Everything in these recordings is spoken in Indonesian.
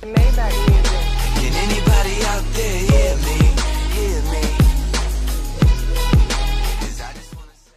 Maybach music. Can anybody out there hear me? Hear me? 'Cause I just wanna say.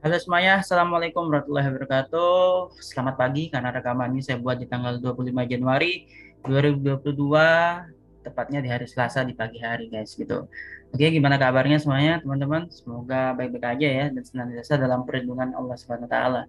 Halo semuanya, Assalamualaikum warahmatullahi wabarakatuh. Selamat pagi, karena rekaman ini saya buat di tanggal 25 Januari 2022, tepatnya di hari Selasa di pagi hari guys gitu. Oke, gimana kabarnya semuanya teman-teman? Semoga baik-baik aja ya dan senantiasa dalam perlindungan Allah Subhanahu wa taala.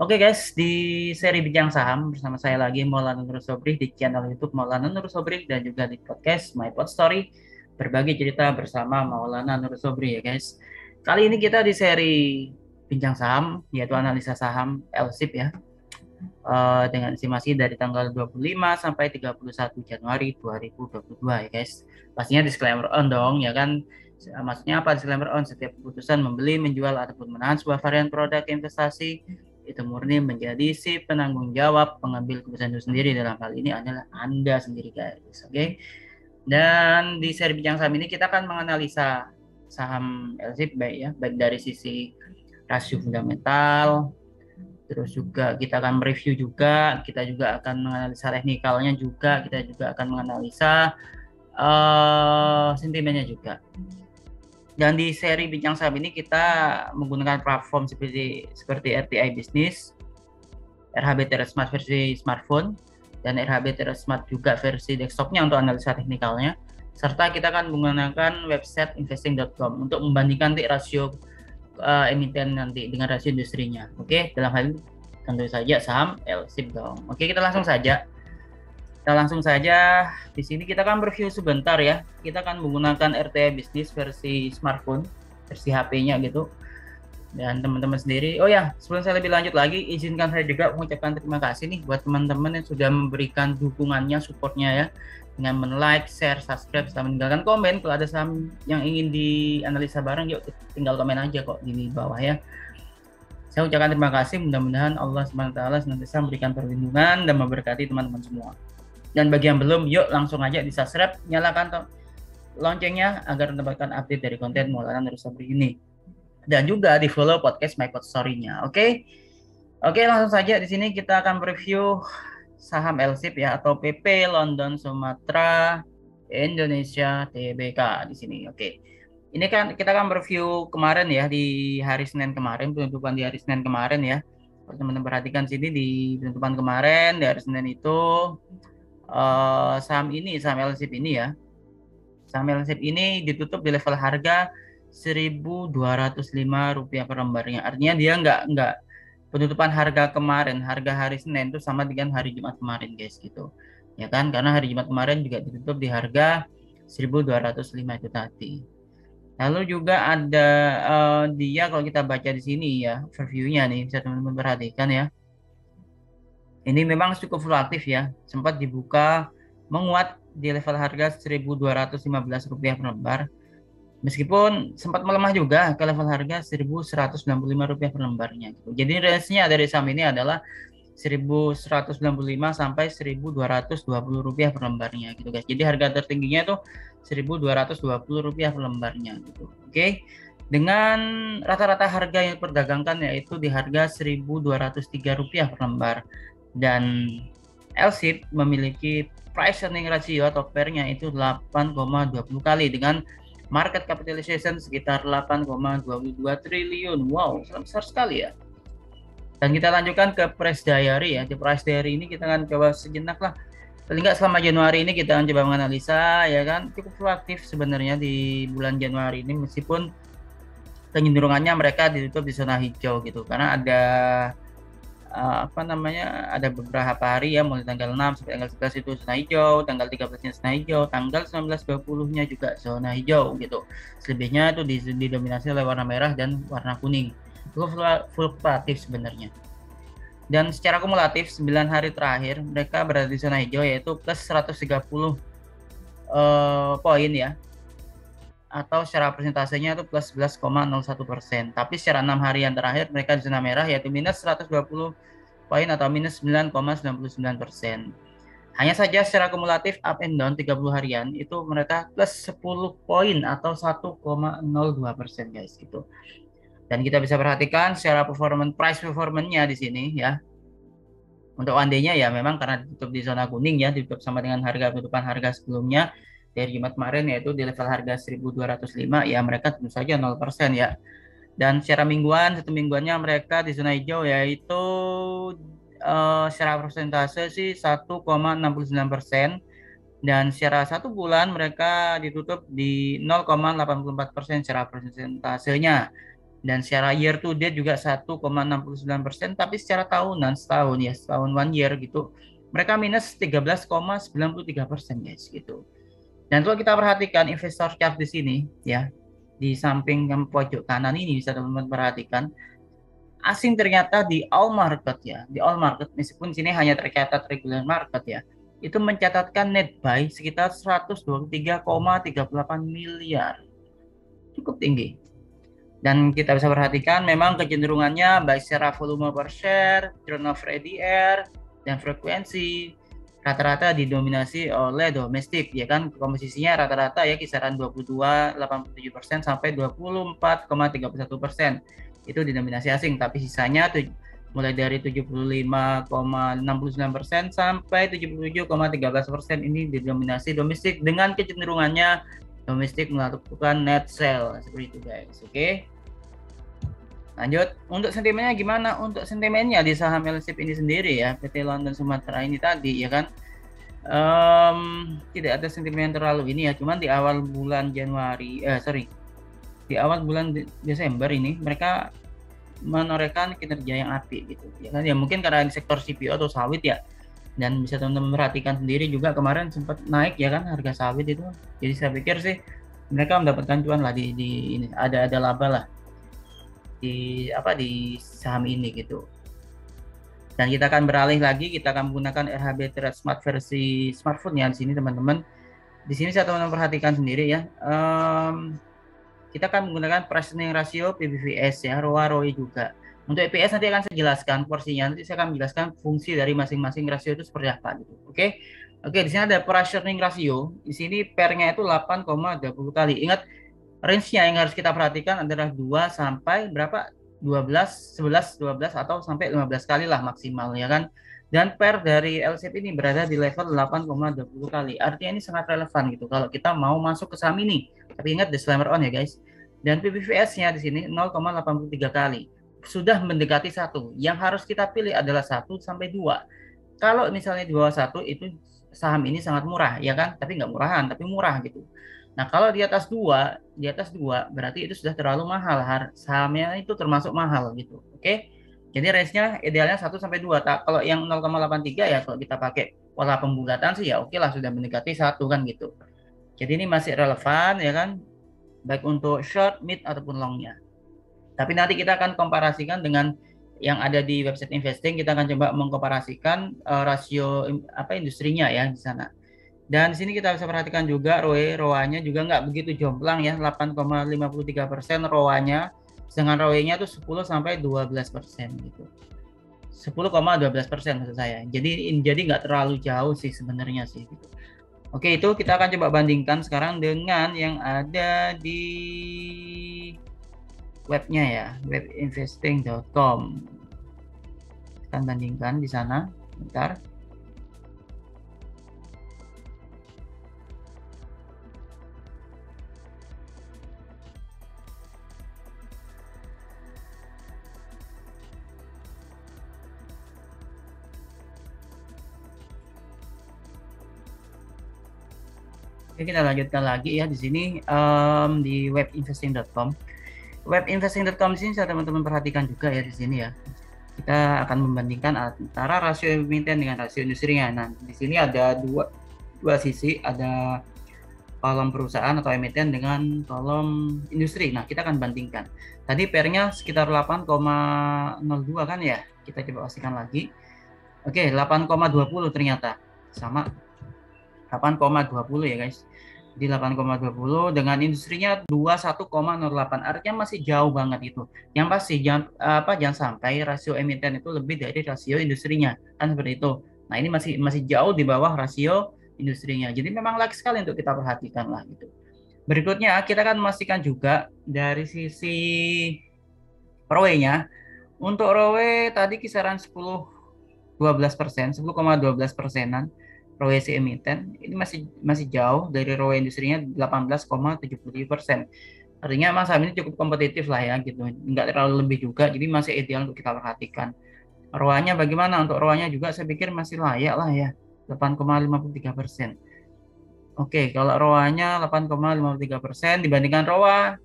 Oke guys, di seri Bincang Saham bersama saya lagi Maulana Nur Sobri di channel YouTube Maulana Nur Sobri dan juga di podcast My Pod Story, berbagi cerita bersama Maulana Nur Sobri ya guys. Kali ini kita di seri Bincang Saham, yaitu analisa saham LSIP ya, dengan estimasi dari tanggal 25 sampai 31 Januari 2022 ya guys. Pastinya disclaimer on dong ya kan. Maksudnya apa disclaimer on? Setiap keputusan membeli, menjual ataupun menahan sebuah varian produk investasi itu murni menjadi si penanggung jawab pengambil keputusan itu sendiri. Dalam hal ini adalah Anda sendiri guys. Oke. Dan di seri Bincang Saham ini kita akan menganalisa saham LSIP baik dari sisi rasio fundamental, terus juga kita akan mereview juga, kita juga akan menganalisa teknikalnya juga, kita juga akan menganalisa sentimennya juga. Dan di seri Bincang Saham ini kita menggunakan platform seperti RTI Business, RHB Smart versi smartphone, dan RHB Smart juga versi desktopnya untuk analisa teknikalnya. Serta kita akan menggunakan website investing.com untuk membandingkan rasio emiten nanti dengan rasio industrinya. Oke, dalam hal ini tentu saja saham LSIP dong. Oke, kita langsung saja. Di sini kita akan review sebentar ya. Kita akan menggunakan RTI Business versi smartphone, versi HP-nya gitu. Dan teman-teman sendiri, oh ya, sebelum saya lebih lanjut lagi, izinkan saya juga mengucapkan terima kasih nih buat teman-teman yang sudah memberikan dukungannya, supportnya ya, dengan men-like, share, subscribe, serta meninggalkan komen. Kalau ada saham yang ingin dianalisa bareng, yuk tinggal komen aja kok di bawah ya. Saya ucapkan terima kasih, mudah-mudahan Allah SWT senantiasa memberikan perlindungan dan memberkati teman-teman semua. Dan bagi yang belum, yuk langsung aja di subscribe, nyalakan loncengnya agar mendapatkan update dari konten Maulana Nur Sobri ini. Dan juga di follow podcast My Pod Story-nya. Oke, langsung saja di sini kita akan review saham LSIP ya, atau PP London Sumatera Indonesia Tbk di sini. Oke. Ini kan kita akan review kemarin ya, di hari Senin kemarin, penutupan di hari Senin kemarin ya. Kalau teman-teman perhatikan sini di penutupan kemarin di hari Senin itu saham LSIP ini ya. Saham LSIP ini ditutup di level harga Rp1.205 per lembarnya. Artinya dia nggak penutupan harga kemarin, harga hari Senin itu sama dengan hari Jumat kemarin guys gitu. Ya kan? Karena hari Jumat kemarin juga ditutup di harga 1.205 itu tadi. Lalu juga ada dia kalau kita baca di sini ya, overview-nya nih bisa teman-teman perhatikan ya. Ini memang cukup fluktuatif ya, sempat dibuka menguat di level harga Rp1.215 per lembar. Meskipun sempat melemah juga ke level harga Rp1.195 per lembarnya. Gitu. Jadi range-nya dari saham ini adalah Rp1.195 sampai Rp1.220 per lembarnya gitu guys. Jadi harga tertingginya itu Rp1.220 per lembarnya gitu. Oke. Dengan rata-rata harga yang diperdagangkan yaitu di harga Rp1.203 per lembar. Dan LSIP memiliki price earning ratio atau PER-nya itu 8,20 kali dengan market capitalization sekitar 8,22 triliun. Wow, sangat besar sekali ya. Dan kita lanjutkan ke price diary ya. Di price diary ini kita akan coba sejenak lah. Paling nggak selama Januari ini kita akan coba menganalisa ya kan. Cukup fluktuatif sebenarnya di bulan Januari ini, meskipun kecenderungannya mereka ditutup di zona hijau gitu. Karena ada ada beberapa hari ya, mulai tanggal 6 sampai tanggal 11 itu zona hijau, tanggal 13-nya zona hijau, tanggal 19-20-nya juga zona hijau gitu. Selebihnya itu didominasi oleh warna merah dan warna kuning. Itu fluktuatif sebenarnya. Dan secara kumulatif 9 hari terakhir mereka berada di zona hijau, yaitu plus 130 poin ya, atau secara persentasenya itu plus 11,01%. Tapi secara 6 harian terakhir mereka di zona merah, yaitu minus 120 poin atau minus 9,99%. Hanya saja secara kumulatif up and down 30 harian itu mereka plus 10 poin atau 1,02% guys gitu. Dan kita bisa perhatikan secara price performance-nya di sini ya. Untuk one day-nya ya memang karena ditutup di zona kuning ya, ditutup sama dengan harga penutupan harga sebelumnya dari Jumat kemarin yaitu di level harga 1.205 ya mereka tentu saja 0% ya. Dan secara mingguan, satu mingguannya mereka di zona hijau yaitu secara persentase sih 1,69%, dan secara satu bulan mereka ditutup di 0,84% secara persentasenya, dan secara year to date juga 1,69%, tapi secara tahunan setahun ya setahun one year gitu mereka minus 13,93% guys gitu. Dan kalau kita perhatikan investor chart di sini ya, di samping yang pojok kanan ini bisa teman-teman perhatikan, asing ternyata di all market ya, di all market meskipun sini hanya tercatat regular market ya, itu mencatatkan net buy sekitar 123,38 miliar. Cukup tinggi. Dan kita bisa perhatikan memang kecenderungannya baik secara volume per share, turnover ADR, dan frekuensi rata-rata didominasi oleh domestik ya kan, komposisinya rata-rata ya kisaran 22,87% sampai 24,31% itu didominasi asing, tapi sisanya mulai dari 75,69% sampai 77,13% ini didominasi domestik dengan kecenderungannya domestik melakukan net sale seperti itu guys. Oke. Lanjut, untuk sentimennya gimana? Untuk sentimennya di saham LSIP ini sendiri ya, PT London Sumatera ini tadi ya kan, tidak ada sentimen yang terlalu ini ya, cuman di awal bulan di awal bulan Desember ini mereka menorehkan kinerja yang apik gitu ya kan, ya mungkin karena di sektor CPO atau sawit ya, dan bisa teman-teman perhatikan sendiri juga kemarin sempat naik ya kan harga sawit itu, jadi saya pikir sih mereka mendapatkan cuan lah di ini, ada laba lah di saham ini gitu. Dan kita akan beralih lagi, kita akan menggunakan RHB Trade Smart versi smartphone ya di sini teman-teman. Di sini saya teman-teman perhatikan sendiri ya. Kita akan menggunakan price earning ratio PBVS ya, ROA ROE juga. Untuk EPS nanti akan saya jelaskan porsinya, nanti saya akan menjelaskan fungsi dari masing-masing rasio itu seperti apa gitu. Oke. Oke, di sini ada price earning ratio. Di sini pernya itu 8,20 kali. Ingat range-nya yang harus kita perhatikan adalah 2 sampai berapa? 12, 11, 12 atau sampai 15 kali lah maksimal ya kan. Dan per dari LSIP ini berada di level 8,20 kali. Artinya ini sangat relevan gitu kalau kita mau masuk ke saham ini. Tapi ingat disclaimer on ya guys. Dan PBVS-nya di sini 0,83 kali. Sudah mendekati satu. Yang harus kita pilih adalah 1 sampai 2. Kalau misalnya di bawah 1 itu saham ini sangat murah ya kan, tapi nggak murahan, tapi murah gitu. Nah, kalau di atas dua berarti itu sudah terlalu mahal. Sahamnya itu termasuk mahal gitu. Oke. Jadi range-nya idealnya 1 sampai 2. Kalau yang 0,83 ya kalau kita pakai pola pembulatan sih ya oke lah sudah mendekati 1 kan gitu. Jadi ini masih relevan ya kan, baik untuk short, mid ataupun long-nya. Tapi nanti kita akan komparasikan dengan yang ada di website investing, kita akan coba mengkomparasikan rasio industrinya ya di sana. Dan di sini kita bisa perhatikan juga ROA-nya juga nggak begitu jomplang ya, 8,53% ROA-nya, sedangkan ROE-nya itu 10 sampai 12% gitu. 10,12% maksud saya. Jadi nggak terlalu jauh sih sebenarnya sih gitu. Oke, itu kita akan coba bandingkan sekarang dengan yang ada di webnya ya, webinvesting.com. Kita bandingkan di sana. Bentar. Oke, kita lanjutkan lagi ya di sini di webinvesting.com. Webinvesting.com sini saya teman-teman perhatikan juga ya di sini ya. Kita akan membandingkan antara rasio emiten dengan rasio industrinya. Nah, di sini ada dua sisi, ada kolom perusahaan atau emiten dengan kolom industri. Nah, kita akan bandingkan. Tadi pairnya sekitar 8,02 kan ya. Kita coba pastikan lagi. Oke, 8,20 ternyata. Sama 8,20 ya guys, di 8,20 dengan industrinya 21,08, artinya masih jauh banget itu. Yang pasti jangan sampai rasio emiten itu lebih dari rasio industrinya kan seperti itu. Nah, ini masih jauh di bawah rasio industrinya, jadi memang layak sekali untuk kita perhatikan lah gitu. Berikutnya kita akan memastikan juga dari sisi ROE-nya. Untuk ROE tadi kisaran 10 12%, 10,12%-an ROE si emiten. Ini masih jauh dari ROE industrinya 18,77%. Artinya emang saham ini cukup kompetitif lah ya gitu. Nggak terlalu lebih juga, jadi masih ideal untuk kita perhatikan. ROA-nya bagaimana? Untuk ROA-nya juga saya pikir masih layak lah ya, 8,53%. Oke, kalau ROA-nya 8,53% dibandingkan ROA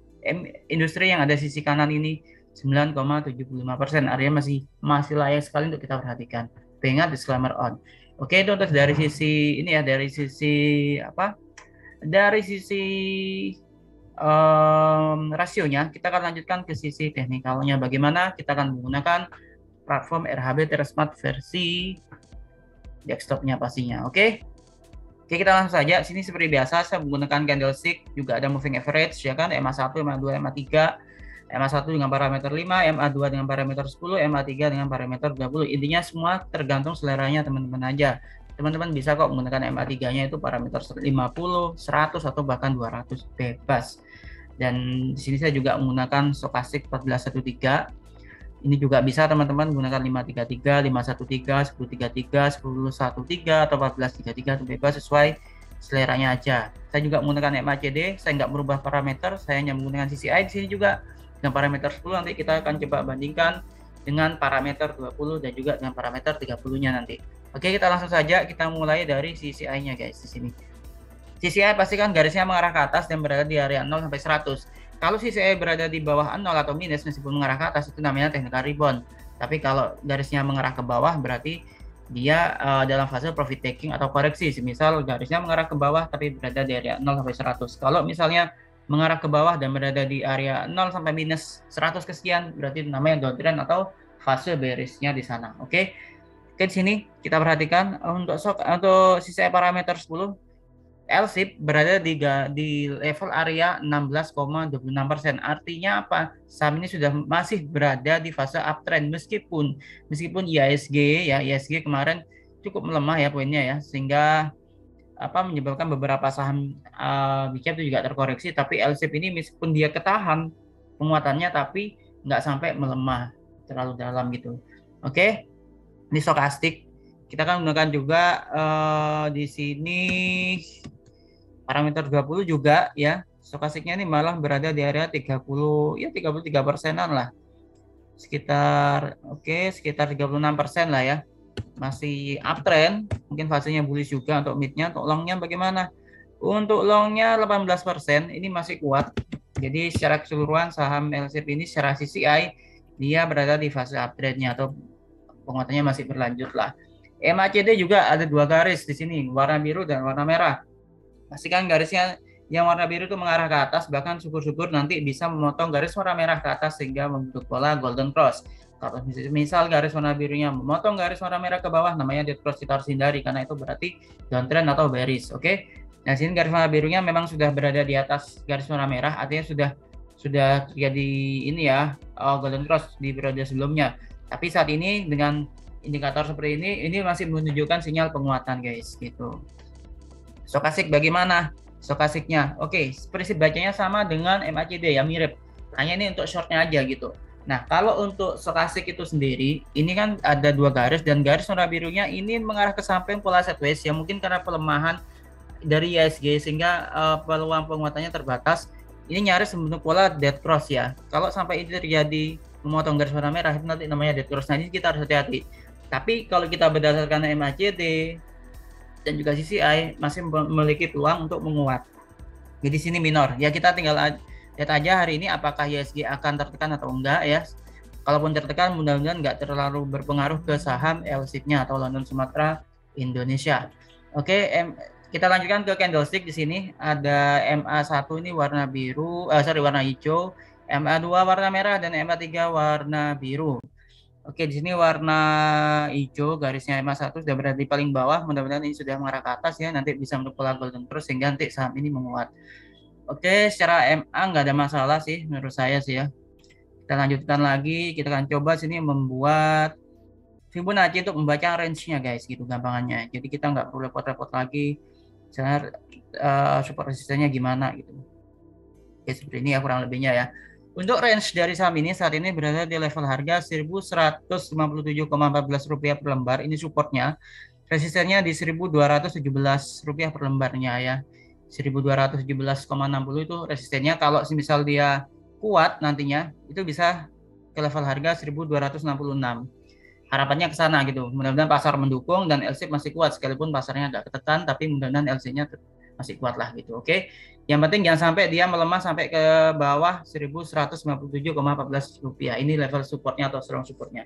industri yang ada sisi kanan ini 9,75%. Artinya masih layak sekali untuk kita perhatikan. Ingat disclaimer on. Oke, itu untuk dari sisi ini ya, dari sisi apa? Dari sisi rasionya, kita akan lanjutkan ke sisi teknikalnya. Bagaimana kita akan menggunakan platform RHB Teresmart versi desktopnya pastinya. Oke. Oke, kita langsung saja. Sini seperti biasa saya menggunakan candlestick, juga ada moving average ya kan, MA1, MA2, MA3. MA1 dengan parameter 5, MA2 dengan parameter 10, MA3 dengan parameter 20. Intinya semua tergantung seleranya teman-teman aja. Teman-teman bisa kok menggunakan MA3-nya itu parameter 50, 100 atau bahkan 200 bebas. Dan di sini saya juga menggunakan stokastik 1413. Ini juga bisa teman-teman menggunakan 533, 513, 1033, 1013 atau 1433 itu bebas sesuai seleranya aja. Saya juga menggunakan MACD, saya nggak merubah parameter, saya hanya menggunakan CCI di sini juga dengan parameter 10. Nanti kita akan coba bandingkan dengan parameter 20 dan juga dengan parameter 30-nya nanti. Oke, kita langsung saja kita mulai dari CCI-nya guys di sini. CCI pastikan garisnya mengarah ke atas dan berada di area 0 sampai 100. Kalau CCI berada di bawah 0 atau minus meskipun mengarah ke atas itu namanya technical rebound. Tapi kalau garisnya mengarah ke bawah berarti dia dalam fase profit taking atau koreksi. Misal garisnya mengarah ke bawah tapi berada di area 0 sampai 100. Kalau misalnya mengarah ke bawah dan berada di area 0 sampai minus 100 kesekian berarti namanya downtrend atau fase bearish-nya di sana. Oke. Oke, di sini kita perhatikan untuk CCI parameter 10 LSIP berada di level area 16,26%. Artinya apa? Saham ini sudah masih berada di fase uptrend meskipun IHSG kemarin cukup melemah ya poinnya ya, sehingga menyebabkan beberapa saham big cap itu juga terkoreksi, tapi LSIP ini meskipun dia ketahan penguatannya tapi nggak sampai melemah terlalu dalam gitu. Oke. Ini stokastik. Kita akan gunakan juga di sini parameter 20 juga ya. Stokastiknya ini malah berada di area 30 ya 33%-an lah. Sekitar 36% lah ya. Masih uptrend, mungkin fasenya bullish juga untuk mid-nya. Untuk long-nya bagaimana? Untuk long-nya 18%, ini masih kuat. Jadi secara keseluruhan saham LSIP ini secara CCI dia berada di fase uptrend-nya atau penguatannya masih berlanjut lah. MACD juga ada dua garis di sini, warna biru dan warna merah. Pastikan garisnya yang warna biru itu mengarah ke atas, bahkan syukur-syukur nanti bisa memotong garis warna merah ke atas sehingga membentuk pola golden cross. Kalau misal garis warna birunya memotong garis warna merah ke bawah, namanya dead cross, kita harus hindari karena itu berarti downtrend atau bearish. Oke. Nah, sini garis warna birunya memang sudah berada di atas garis warna merah, artinya sudah terjadi ini ya, golden cross di periode sebelumnya. Tapi saat ini dengan indikator seperti ini masih menunjukkan sinyal penguatan guys gitu. Stokastik bagaimana? Stokastiknya, oke, prinsip bacanya sama dengan MACD ya, mirip. Hanya ini untuk shortnya aja gitu. Nah, kalau untuk stokastik itu sendiri, ini kan ada dua garis dan garis warna birunya ini mengarah ke samping pola sideways ya, mungkin karena pelemahan dari IHSG sehingga peluang penguatannya terbatas. Ini nyaris membentuk pola dead cross ya. Kalau sampai ini terjadi memotong garis warna merah itu nanti namanya dead cross. Nah, ini kita harus hati-hati. Tapi kalau kita berdasarkan MACD dan juga CCI masih memiliki peluang untuk menguat. Jadi sini minor. Ya kita tinggal lihat aja hari ini apakah IHSG akan tertekan atau enggak ya. Kalaupun tertekan mudah-mudahan enggak terlalu berpengaruh ke saham LSIP-nya atau London Sumatera Indonesia. Oke, kita lanjutkan ke candlestick. Di sini ada MA1 ini warna warna hijau, MA2 warna merah dan MA3 warna biru. Oke, di sini warna hijau garisnya MA1 sudah berada di paling bawah. Mudah-mudahan ini sudah mengarah ke atas ya. Nanti bisa mendukung pola golden cross sehingga nanti saham ini menguat. Oke, secara MA nggak ada masalah sih menurut saya sih ya. Kita lanjutkan lagi. Kita akan coba sini membuat Fibonacci untuk membaca range-nya guys gitu gampangannya. Jadi kita nggak perlu repot-repot lagi. Misalnya support resistennya gimana gitu. Oke, seperti ini ya kurang lebihnya ya. Untuk range dari saham ini saat ini berada di level harga Rp1.157,14 per lembar. Ini supportnya. Resistennya di Rp1.217 per lembarnya ya. 1.217,60 itu resistennya. Kalau misal dia kuat nantinya, itu bisa ke level harga 1.266. Harapannya ke sana gitu. Mudah-mudahan pasar mendukung dan LC masih kuat sekalipun pasarnya agak ketekan, tapi mudah-mudahan LC-nya masih kuat lah gitu. Oke. Yang penting jangan sampai dia melemah sampai ke bawah Rp1.157,14. Ini level supportnya atau strong supportnya.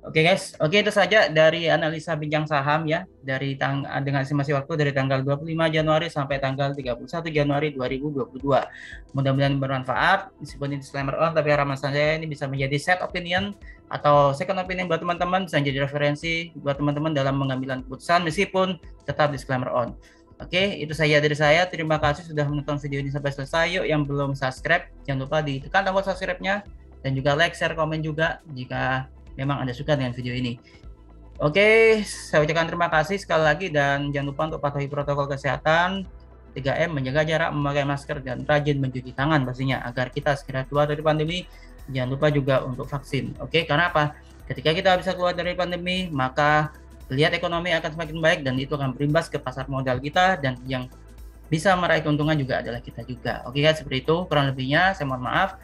Oke guys, oke itu saja dari analisa bincang saham ya dengan estimasi waktu dari tanggal 25 Januari sampai tanggal 31 Januari 2022. Mudah-mudahan bermanfaat. Meskipun ini disclaimer on, tapi harapan saya ini bisa menjadi set opinion atau second opinion buat teman-teman, bisa jadi referensi buat teman-teman dalam mengambil keputusan meskipun tetap disclaimer on. Oke, itu saja dari saya. Terima kasih sudah menonton video ini sampai selesai. Yuk yang belum subscribe, jangan lupa ditekan tombol subscribe-nya dan juga like, share, komen juga jika memang Anda suka dengan video ini. Oke, saya ucapkan terima kasih sekali lagi dan jangan lupa untuk patuhi protokol kesehatan 3M, menjaga jarak, memakai masker, dan rajin mencuci tangan pastinya agar kita segera keluar dari pandemi. Jangan lupa juga untuk vaksin. Oke, karena apa? Ketika kita bisa keluar dari pandemi, maka lihat ekonomi akan semakin baik dan itu akan berimbas ke pasar modal kita dan yang bisa meraih keuntungan juga adalah kita juga. Oke guys, seperti itu kurang lebihnya. Saya mohon maaf.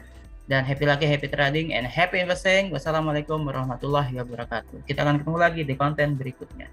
Dan happy lucky, happy trading, and happy investing. Wassalamualaikum warahmatullahi wabarakatuh. Kita akan ketemu lagi di konten berikutnya.